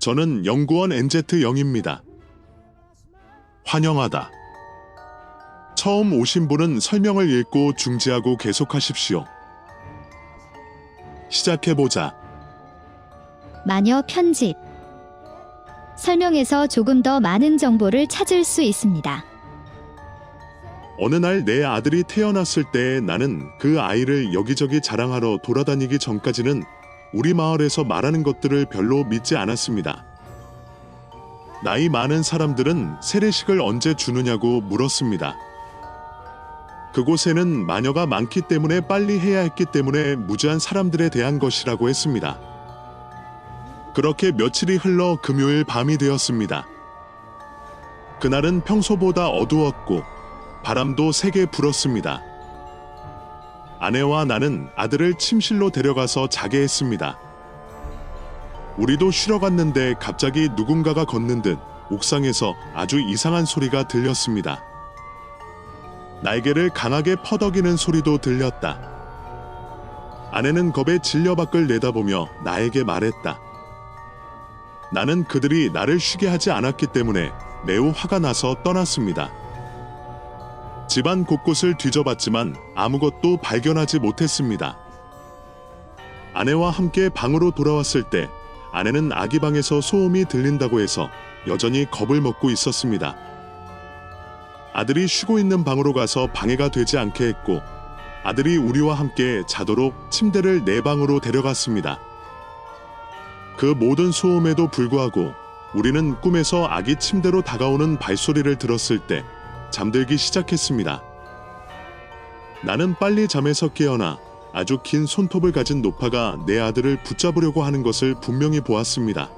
저는 연구원 NZ0입니다. 환영하다. 처음 오신 분은 설명을 읽고 중지하고 계속하십시오. 시작해보자. 마녀 편집. 설명에서 조금 더 많은 정보를 찾을 수 있습니다. 어느 날 내 아들이 태어났을 때 나는 그 아이를 여기저기 자랑하러 돌아다니기 전까지는 우리 마을에서 말하는 것들을 별로 믿지 않았습니다. 나이 많은 사람들은 세례식을 언제 주느냐고 물었습니다. 그곳에는 마녀가 많기 때문에 빨리 해야 했기 때문에 무지한 사람들에 대한 것이라고 했습니다. 그렇게 며칠이 흘러 금요일 밤이 되었습니다. 그날은 평소보다 어두웠고 바람도 세게 불었습니다. 아내와 나는 아들을 침실로 데려가서 자게 했습니다. 우리도 쉬러 갔는데 갑자기 누군가가 걷는 듯 옥상에서 아주 이상한 소리가 들렸습니다. 날개를 강하게 퍼덕이는 소리도 들렸다. 아내는 겁에 질려 밖을 내다보며 나에게 말했다. 나는 그들이 나를 쉬게 하지 않았기 때문에 매우 화가 나서 떠났습니다. 집안 곳곳을 뒤져봤지만 아무것도 발견하지 못했습니다. 아내와 함께 방으로 돌아왔을 때 아내는 아기 방에서 소음이 들린다고 해서 여전히 겁을 먹고 있었습니다. 아들이 쉬고 있는 방으로 가서 방해가 되지 않게 했고 아들이 우리와 함께 자도록 침대를 내 방으로 데려갔습니다. 그 모든 소음에도 불구하고 우리는 꿈에서 아기 침대로 다가오는 발소리를 들었을 때 잠들기 시작했습니다. 나는 빨리 잠에서 깨어나 아주 긴 손톱을 가진 노파가 내 아들을 붙잡으려고 하는 것을 분명히 보았습니다.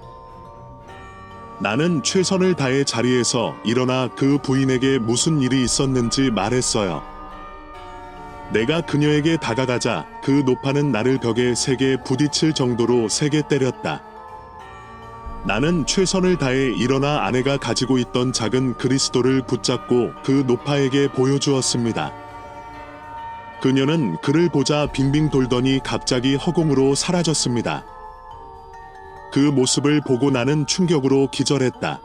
나는 최선을 다해 자리에서 일어나 그 부인에게 무슨 일이 있었는지 말했어요. 내가 그녀에게 다가가자 그 노파는 나를 벽에 세게 부딪힐 정도로 세게 때렸다. 나는 최선을 다해 일어나 아내가 가지고 있던 작은 그리스도를 붙잡고 그 노파에게 보여주었습니다. 그녀는 그를 보자 빙빙 돌더니 갑자기 허공으로 사라졌습니다. 그 모습을 보고 나는 충격으로 기절했다.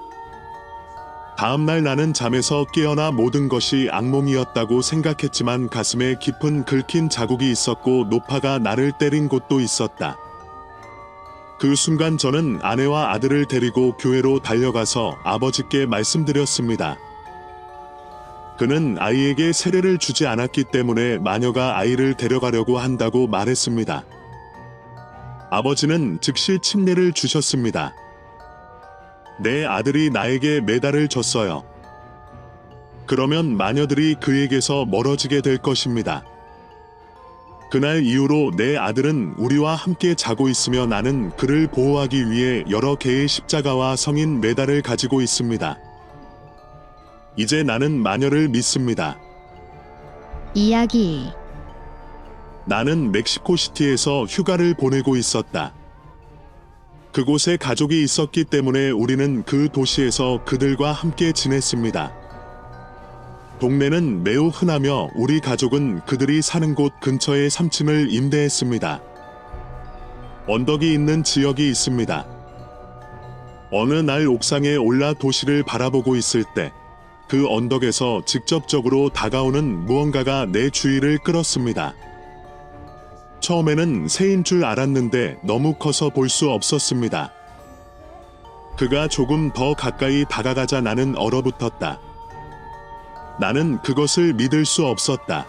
다음날 나는 잠에서 깨어나 모든 것이 악몽이었다고 생각했지만 가슴에 깊은 긁힌 자국이 있었고 노파가 나를 때린 곳도 있었다. 그 순간 저는 아내와 아들을 데리고 교회로 달려가서 아버지께 말씀드렸습니다. 그는 아이에게 세례를 주지 않았기 때문에 마녀가 아이를 데려가려고 한다고 말했습니다. 아버지는 즉시 침례를 주셨습니다. 내 아들이 나에게 메달을 줬어요. 그러면 마녀들이 그에게서 멀어지게 될 것입니다. 그날 이후로 내 아들은 우리와 함께 자고 있으며 나는 그를 보호하기 위해 여러 개의 십자가와 성인 메달을 가지고 있습니다. 이제 나는 마녀를 믿습니다. 이야기. 나는 멕시코시티에서 휴가를 보내고 있었다. 그곳에 가족이 있었기 때문에 우리는 그 도시에서 그들과 함께 지냈습니다. 동네는 매우 흔하며 우리 가족은 그들이 사는 곳 근처에 3층을 임대했습니다. 언덕이 있는 지역이 있습니다. 어느 날 옥상에 올라 도시를 바라보고 있을 때 그 언덕에서 직접적으로 다가오는 무언가가 내 주의를 끌었습니다. 처음에는 새인 줄 알았는데 너무 커서 볼 수 없었습니다. 그가 조금 더 가까이 다가가자 나는 얼어붙었다. 나는 그것을 믿을 수 없었다.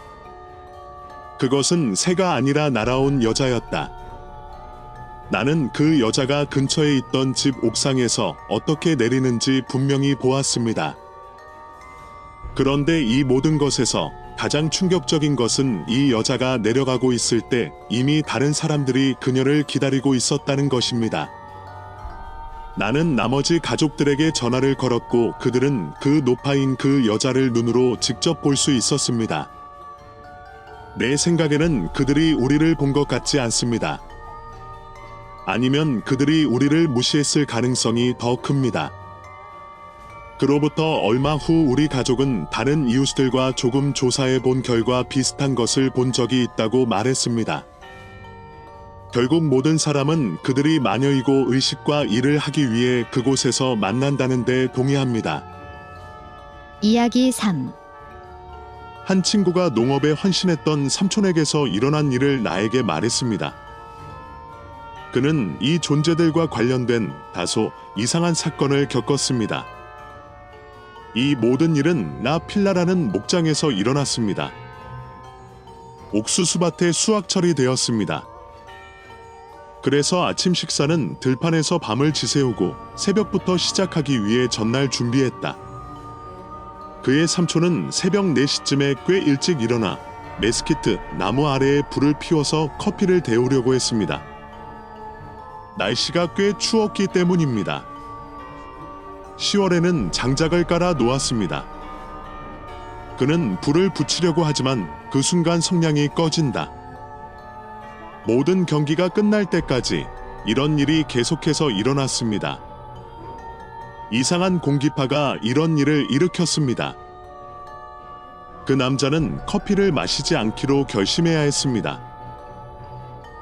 그것은 새가 아니라 날아온 여자였다. 나는 그 여자가 근처에 있던 집 옥상에서 어떻게 내리는지 분명히 보았습니다. 그런데 이 모든 것에서 가장 충격적인 것은 이 여자가 내려가고 있을 때 이미 다른 사람들이 그녀를 기다리고 있었다는 것입니다. 나는 나머지 가족들에게 전화를 걸었고 그들은 그 노파인 그 여자를 눈으로 직접 볼 수 있었습니다. 내 생각에는 그들이 우리를 본 것 같지 않습니다. 아니면 그들이 우리를 무시했을 가능성이 더 큽니다. 그로부터 얼마 후 우리 가족은 다른 이웃들과 조금 조사해 본 결과 비슷한 것을 본 적이 있다고 말했습니다. 결국 모든 사람은 그들이 마녀이고 의식과 일을 하기 위해 그곳에서 만난다는 데 동의합니다. 이야기 3. 한 친구가 농업에 헌신했던 삼촌에게서 일어난 일을 나에게 말했습니다. 그는 이 존재들과 관련된 다소 이상한 사건을 겪었습니다. 이 모든 일은 나 필라라는 목장에서 일어났습니다. 옥수수밭에 수확철이 되었습니다. 그래서 아침 식사는 들판에서 밤을 지새우고 새벽부터 시작하기 위해 전날 준비했다. 그의 삼촌은 새벽 4시쯤에 꽤 일찍 일어나 메스키트 나무 아래에 불을 피워서 커피를 데우려고 했습니다. 날씨가 꽤 추웠기 때문입니다. 10월에는 장작을 깔아 놓았습니다. 그는 불을 붙이려고 하지만 그 순간 성냥이 꺼진다. 모든 경기가 끝날 때까지 이런 일이 계속해서 일어났습니다. 이상한 공기파가 이런 일을 일으켰습니다. 그 남자는 커피를 마시지 않기로 결심해야 했습니다.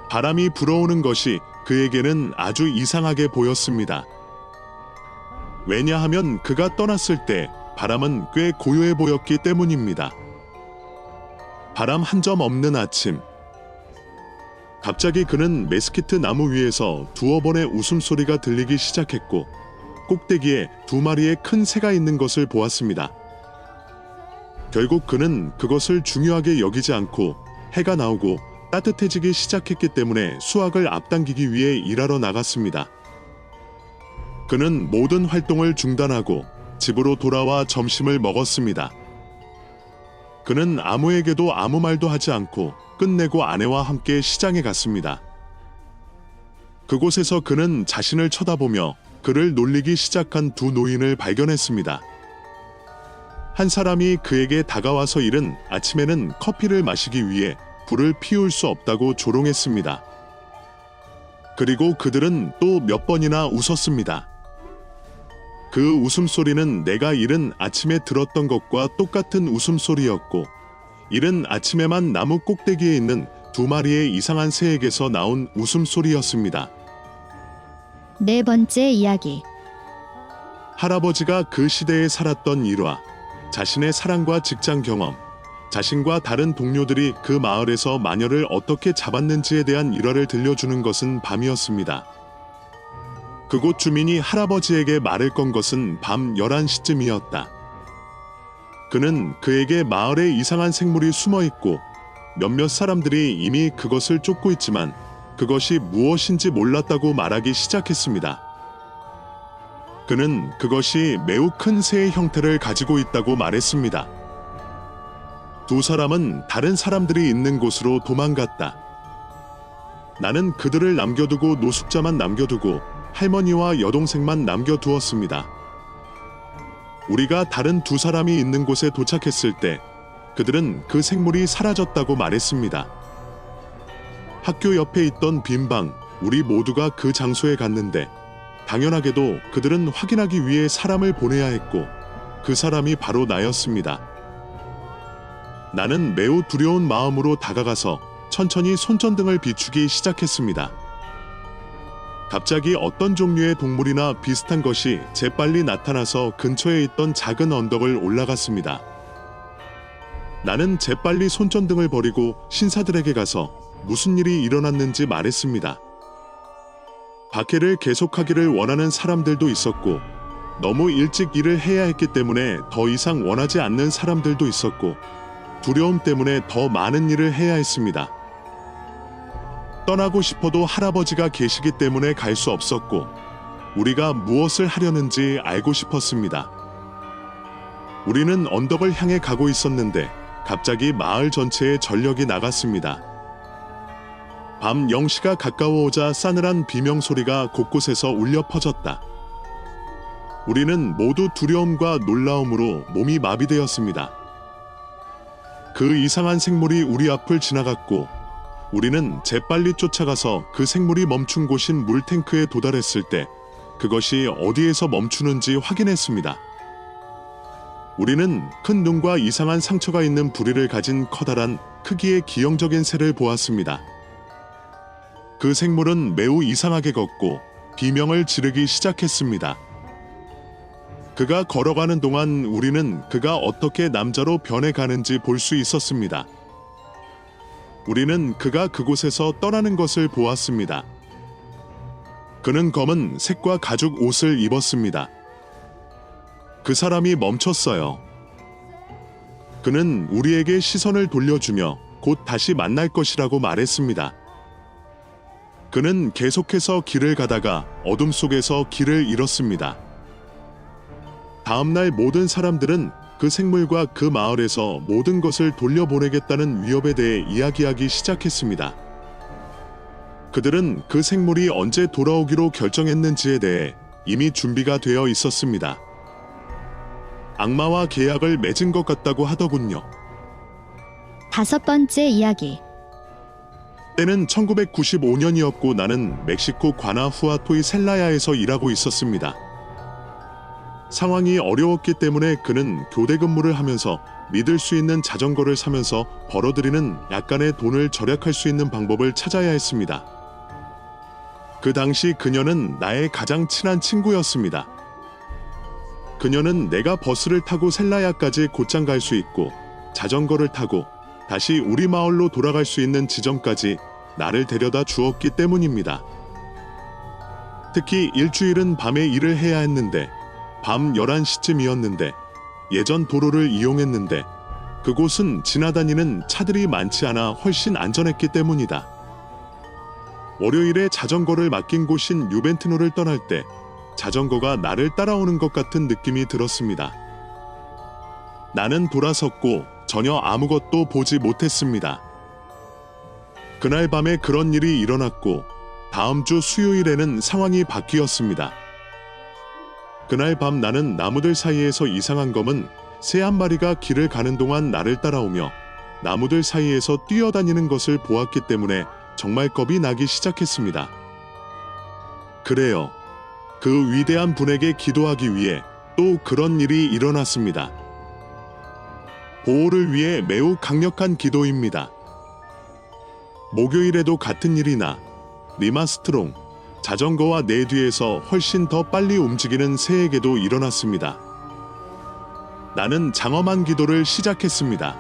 바람이 불어오는 것이 그에게는 아주 이상하게 보였습니다. 왜냐하면 그가 떠났을 때 바람은 꽤 고요해 보였기 때문입니다. 바람 한 점 없는 아침. 갑자기 그는 메스키트 나무 위에서 두어 번의 웃음소리가 들리기 시작했고 꼭대기에 2마리의 큰 새가 있는 것을 보았습니다. 결국 그는 그것을 중요하게 여기지 않고 해가 나오고 따뜻해지기 시작했기 때문에 수확을 앞당기기 위해 일하러 나갔습니다. 그는 모든 활동을 중단하고 집으로 돌아와 점심을 먹었습니다. 그는 아무에게도 아무 말도 하지 않고 끝내고 아내와 함께 시장에 갔습니다. 그곳에서 그는 자신을 쳐다보며 그를 놀리기 시작한 2 노인을 발견했습니다. 한 사람이 그에게 다가와서 이른 아침에는 커피를 마시기 위해 불을 피울 수 없다고 조롱했습니다. 그리고 그들은 또 몇 번이나 웃었습니다. 그 웃음소리는 내가 이른 아침에 들었던 것과 똑같은 웃음소리였고 이른 아침에만 나무 꼭대기에 있는 2마리의 이상한 새에게서 나온 웃음소리였습니다. 4번째 이야기. 할아버지가 그 시대에 살았던 일화, 자신의 사랑과 직장 경험, 자신과 다른 동료들이 그 마을에서 마녀를 어떻게 잡았는지에 대한 일화를 들려주는 것은 밤이었습니다. 그곳 주민이 할아버지에게 말을 건 것은 밤 11시쯤이었다. 그는 그에게 마을에 이상한 생물이 숨어 있고 몇몇 사람들이 이미 그것을 쫓고 있지만 그것이 무엇인지 몰랐다고 말하기 시작했습니다. 그는 그것이 매우 큰 새의 형태를 가지고 있다고 말했습니다. 2 사람은 다른 사람들이 있는 곳으로 도망갔다. 나는 그들을 남겨두고 노숙자만 남겨두고 할머니와 여동생만 남겨두었습니다. 우리가 다른 2 사람이 있는 곳에 도착했을 때 그들은 그 생물이 사라졌다고 말했습니다. 학교 옆에 있던 빈 방, 우리 모두가 그 장소에 갔는데 당연하게도 그들은 확인하기 위해 사람을 보내야 했고 그 사람이 바로 나였습니다. 나는 매우 두려운 마음으로 다가가서 천천히 손전등을 비추기 시작했습니다. 갑자기 어떤 종류의 동물이나 비슷한 것이 재빨리 나타나서 근처에 있던 작은 언덕을 올라갔습니다. 나는 재빨리 손전등을 버리고 신사들에게 가서 무슨 일이 일어났는지 말했습니다. 박해를 계속하기를 원하는 사람들도 있었고 너무 일찍 일을 해야 했기 때문에 더 이상 원하지 않는 사람들도 있었고 두려움 때문에 더 많은 일을 해야 했습니다. 떠나고 싶어도 할아버지가 계시기 때문에 갈 수 없었고 우리가 무엇을 하려는지 알고 싶었습니다. 우리는 언덕을 향해 가고 있었는데 갑자기 마을 전체에 전력이 나갔습니다. 밤 0시가 가까워오자 싸늘한 비명소리가 곳곳에서 울려 퍼졌다. 우리는 모두 두려움과 놀라움으로 몸이 마비되었습니다. 그 이상한 생물이 우리 앞을 지나갔고 우리는 재빨리 쫓아가서 그 생물이 멈춘 곳인 물탱크에 도달했을 때 그것이 어디에서 멈추는지 확인했습니다. 우리는 큰 눈과 이상한 상처가 있는 부리를 가진 커다란 크기의 기형적인 새를 보았습니다. 그 생물은 매우 이상하게 걷고 비명을 지르기 시작했습니다. 그가 걸어가는 동안 우리는 그가 어떻게 남자로 변해가는지 볼 수 있었습니다. 우리는 그가 그곳에서 떠나는 것을 보았습니다. 그는 검은 색과 가죽 옷을 입었습니다. 그 사람이 멈췄어요. 그는 우리에게 시선을 돌려주며 곧 다시 만날 것이라고 말했습니다. 그는 계속해서 길을 가다가 어둠 속에서 길을 잃었습니다. 다음날 모든 사람들은 그 생물과 그 마을에서 모든 것을 돌려보내겠다는 위협에 대해 이야기하기 시작했습니다. 그들은 그 생물이 언제 돌아오기로 결정했는지에 대해 이미 준비가 되어 있었습니다. 악마와 계약을 맺은 것 같다고 하더군요. 5번째 이야기. 때는 1995년이었고 나는 멕시코 과나후아토의 셀라야에서 일하고 있었습니다. 상황이 어려웠기 때문에 그는 교대 근무를 하면서 믿을 수 있는 자전거를 사면서 벌어들이는 약간의 돈을 절약할 수 있는 방법을 찾아야 했습니다. 그 당시 그녀는 나의 가장 친한 친구였습니다. 그녀는 내가 버스를 타고 셀라야까지 곧장 갈 수 있고 자전거를 타고 다시 우리 마을로 돌아갈 수 있는 지점까지 나를 데려다 주었기 때문입니다. 특히 일주일은 밤에 일을 해야 했는데 밤 11시쯤이었는데 예전 도로를 이용했는데 그곳은 지나다니는 차들이 많지 않아 훨씬 안전했기 때문이다. 월요일에 자전거를 맡긴 곳인 유벤트노를 떠날 때 자전거가 나를 따라오는 것 같은 느낌이 들었습니다. 나는 돌아섰고 전혀 아무것도 보지 못했습니다. 그날 밤에 그런 일이 일어났고 다음 주 수요일에는 상황이 바뀌었습니다. 그날 밤 나는 나무들 사이에서 이상한 검은 새 한 마리가 길을 가는 동안 나를 따라오며 나무들 사이에서 뛰어다니는 것을 보았기 때문에 정말 겁이 나기 시작했습니다. 그래요. 그 위대한 분에게 기도하기 위해 또 그런 일이 일어났습니다. 보호를 위해 매우 강력한 기도입니다. 목요일에도 같은 일이 나 리마스트롱 자전거와 내 뒤에서 훨씬 더 빨리 움직이는 새에게도 일어났습니다. 나는 장엄한 기도를 시작했습니다.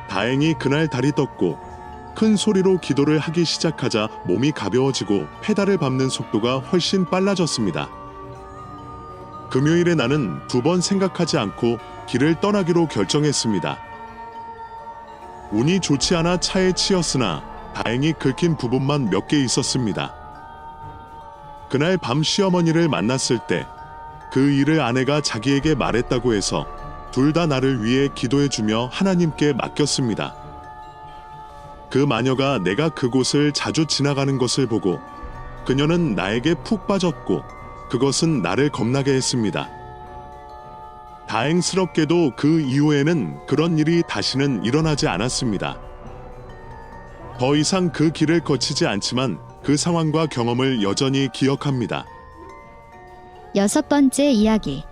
다행히 그날 달이 떴고 큰 소리로 기도를 하기 시작하자 몸이 가벼워지고 페달을 밟는 속도가 훨씬 빨라졌습니다. 금요일에 나는 2번 생각하지 않고 길을 떠나기로 결정했습니다. 운이 좋지 않아 차에 치였으나 다행히 긁힌 부분만 몇 개 있었습니다. 그날 밤 시어머니를 만났을 때 그 일을 아내가 자기에게 말했다고 해서 둘 다 나를 위해 기도해주며 하나님께 맡겼습니다. 그 마녀가 내가 그곳을 자주 지나가는 것을 보고 그녀는 나에게 푹 빠졌고 그것은 나를 겁나게 했습니다. 다행스럽게도 그 이후에는 그런 일이 다시는 일어나지 않았습니다. 더 이상 그 길을 거치지 않지만 그 상황과 경험을 여전히 기억합니다. 6번째 이야기.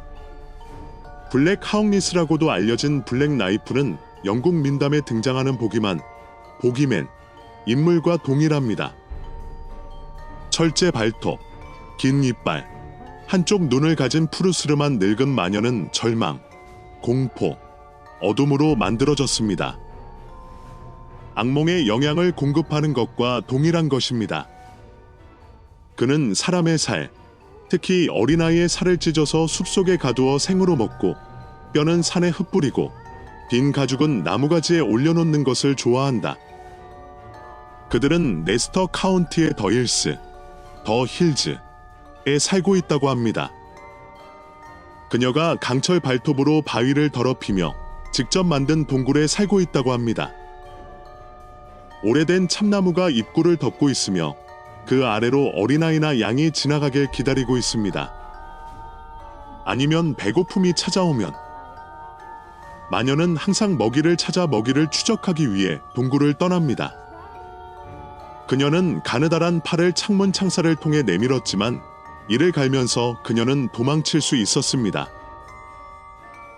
블랙 하웅리스라고도 알려진 블랙 나이프는 영국 민담에 등장하는 보기맨, 인물과 동일합니다. 철제 발톱, 긴 이빨, 한쪽 눈을 가진 푸르스름한 늙은 마녀는 절망, 공포, 어둠으로 만들어졌습니다. 악몽에 영향을 공급하는 것과 동일한 것입니다. 그는 사람의 살, 특히 어린아이의 살을 찢어서 숲속에 가두어 생으로 먹고 뼈는 산에 흩뿌리고 빈 가죽은 나무가지에 올려놓는 것을 좋아한다. 그들은 레스터 카운티의 더 힐스, 더 힐즈에 살고 있다고 합니다. 그녀가 강철 발톱으로 바위를 더럽히며 직접 만든 동굴에 살고 있다고 합니다. 오래된 참나무가 입구를 덮고 있으며 그 아래로 어린아이나 양이 지나가길 기다리고 있습니다. 아니면 배고픔이 찾아오면 마녀는 항상 먹이를 찾아 먹이를 추적하기 위해 동굴을 떠납니다. 그녀는 가느다란 팔을 창문 창살을 통해 내밀었지만 이를 갈면서 그녀는 도망칠 수 있었습니다.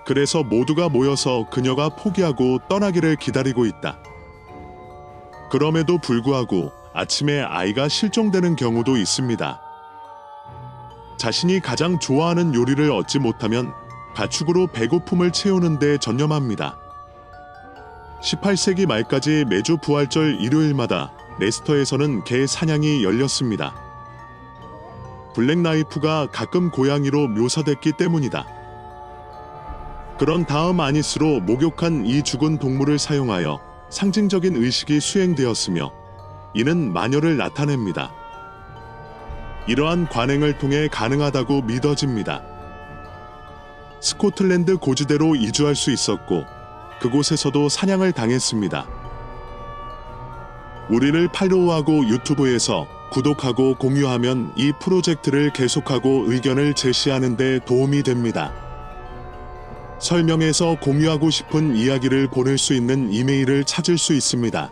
그래서 모두가 모여서 그녀가 포기하고 떠나기를 기다리고 있다. 그럼에도 불구하고 아침에 아이가 실종되는 경우도 있습니다. 자신이 가장 좋아하는 요리를 얻지 못하면 가축으로 배고픔을 채우는 데 전념합니다. 18세기 말까지 매주 부활절 일요일마다 레스터에서는 개 사냥이 열렸습니다. 블랙나이프가 가끔 고양이로 묘사됐기 때문이다. 그런 다음 아니스로 목욕한 이 죽은 동물을 사용하여 상징적인 의식이 수행되었으며 이는 마녀를 나타냅니다. 이러한 관행을 통해 가능하다고 믿어집니다. 스코틀랜드 고지대로 이주할 수 있었고 그곳에서도 사냥을 당했습니다. 우리를 팔로우하고 유튜브에서 구독하고 공유하면 이 프로젝트를 계속하고 의견을 제시하는 데 도움이 됩니다. 설명에서 공유하고 싶은 이야기를 보낼 수 있는 이메일을 찾을 수 있습니다.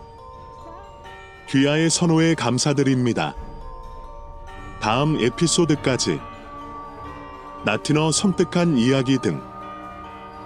귀하의 선호에 감사드립니다. 다음 에피소드까지 나티너 섬뜩한 이야기 등